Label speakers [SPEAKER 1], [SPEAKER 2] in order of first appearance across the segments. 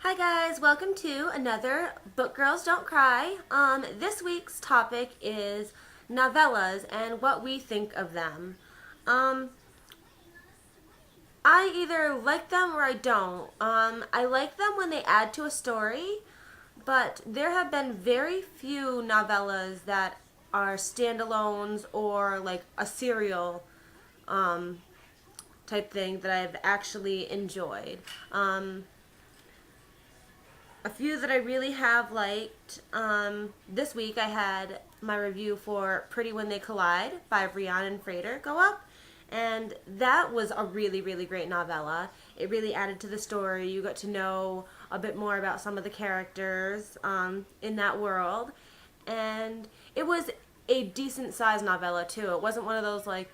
[SPEAKER 1] Hi guys, welcome to another Book Girls Don't Cry. This week's topic is novellas and what we think of them. Um, I either like them or I don't. I like them when they add to a story, but there have been very few novellas that are standalones or like a serial um, type thing that I've actually enjoyed. A few that I really have liked. This week I had my review for Pretty When They Collide by Rhiannon Frater go up. And that was a really, really great novella. It really added to the story. You got to know a bit more about some of the characters in that world. And it was a decent sized novella, too. It wasn't one of those, like,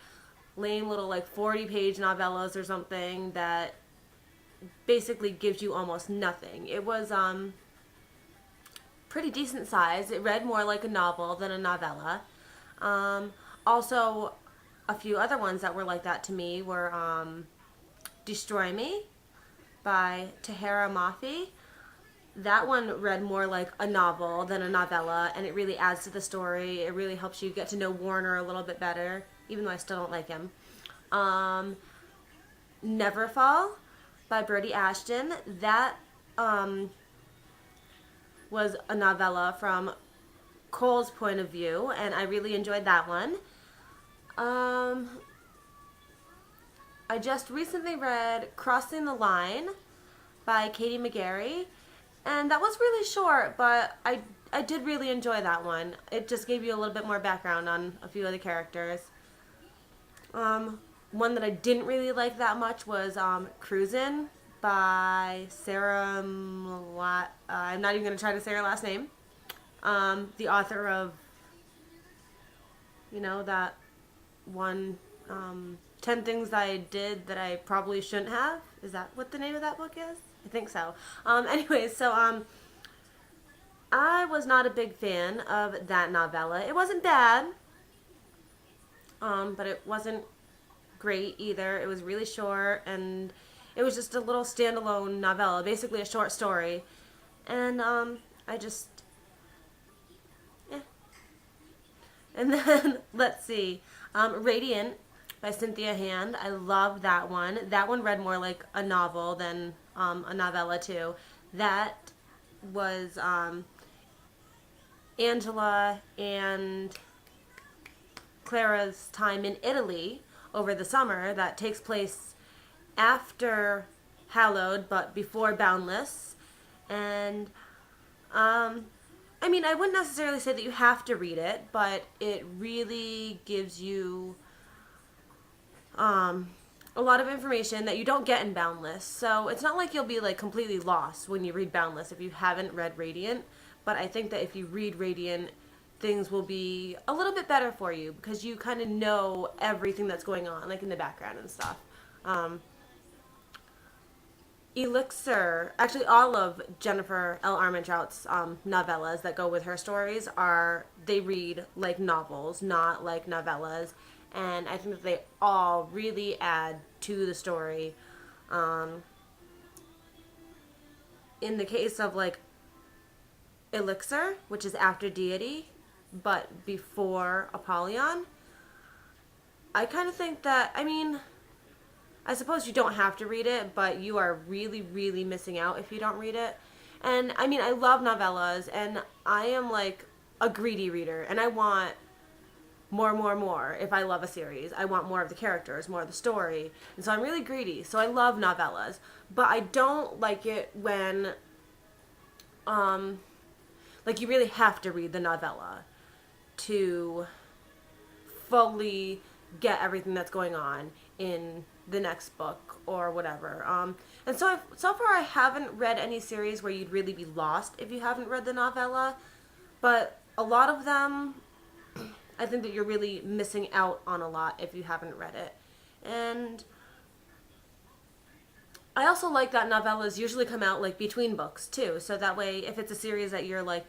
[SPEAKER 1] lame little, like, 40-page novellas or something that basically gives you almost nothing. It was pretty decent size. It read more like a novel than a novella. Um, Also, a few other ones that were like that to me were Destroy Me by Tahara Mafi. That one read more like a novel than a novella, and it really adds to the story. It really helps you get to know Warner a little bit better, even though I still don't like him. Um, Neverfall by Birdie Ashton. That was a novella from Cole's point of view, and I really enjoyed that one. Um, I just recently read Crossing the Line by Katie McGarry, and that was really short, but I did really enjoy that one. It just gave you a little bit more background on a few of the characters. One that I didn't really like that much was Cruisin' by Sarah I'm not even going to try to say her last name. The author of, that one, 10 Things I Did That I Probably Shouldn't Have. Is that what the name of that book is? I think so. I was not a big fan of that novella. It wasn't bad, but it wasn't great either. It was really short, and it was just a little standalone novella, basically a short story. And I just, eh. And then let's see, Radiant by Cynthia Hand. I love that one. That one read more like a novel than a novella too. That was Angela and Clara's time in Italy over the summer that takes place after Hallowed but before Boundless. And I wouldn't necessarily say that you have to read it, but it really gives you a lot of information that you don't get in Boundless. So it's not like you'll be like completely lost when you read Boundless if you haven't read Radiant. But I think that if you read Radiant, things will be a little bit better for you because you kind of know everything that's going on, like in the background and stuff. Elixir, actually all of Jennifer L. Armentrout's novellas that go with her stories they read like novels, not like novellas. And I think that they all really add to the story. In the case of like Elixir, which is after Deity, but before Apollyon, I kind of think that, I suppose you don't have to read it, but you are really, really missing out if you don't read it. And I love novellas, and I am like a greedy reader, and I want more, more, more. If I love a series, I want more of the characters, more of the story. And so I'm really greedy. So I love novellas, but I don't like it when, like you really have to read the novella to fully get everything that's going on in the next book or whatever. And so far I haven't read any series where you'd really be lost if you haven't read the novella, but a lot of them, I think that you're really missing out on a lot if you haven't read it. And I also like that novellas usually come out like between books too, so that way if it's a series that you're like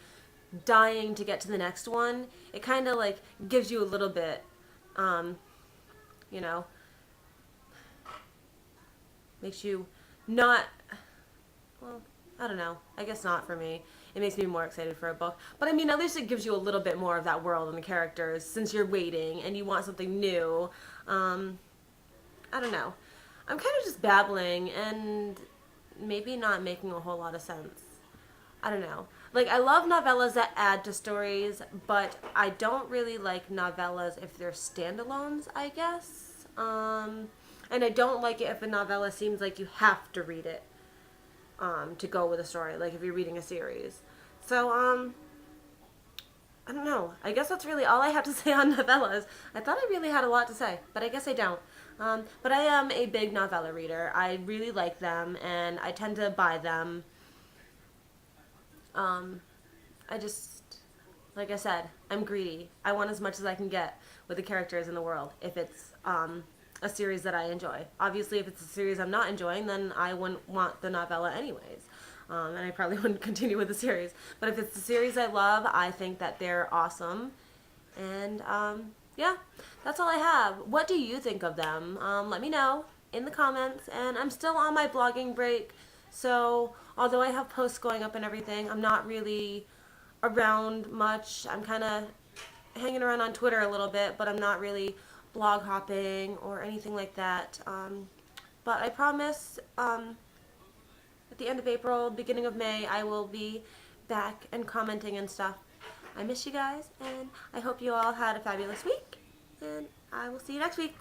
[SPEAKER 1] dying to get to the next one, it kind of like gives you a little bit, you know, makes you not, well, I don't know. I guess not for me. It makes me more excited for a book. But I mean, at least it gives you a little bit more of that world and the characters since you're waiting and you want something new. Um, I don't know. I'm kind of just babbling and maybe not making a whole lot of sense. I don't know. Like, I love novellas that add to stories, but I don't really like novellas if they're standalones, I guess. And I don't like it if a novella seems like you have to read it to go with a story, like if you're reading a series. So, I don't know. I guess that's really all I have to say on novellas. I thought I really had a lot to say, but I guess I don't. But I am a big novella reader. I really like them, and I tend to buy them. I just, like I said, I'm greedy. I want as much as I can get with the characters in the world if it's a series that I enjoy. Obviously, if it's a series I'm not enjoying, then I wouldn't want the novella anyways. And I probably wouldn't continue with the series. But if it's a series I love, I think that they're awesome. And yeah, that's all I have. What do you think of them? Let me know in the comments. And I'm still on my blogging break. So although I have posts going up and everything, I'm not really around much. I'm kind of hanging around on Twitter a little bit, but I'm not really blog hopping or anything like that. But I promise at the end of April, beginning of May, I will be back and commenting and stuff. I miss you guys, and I hope you all had a fabulous week, and I will see you next week.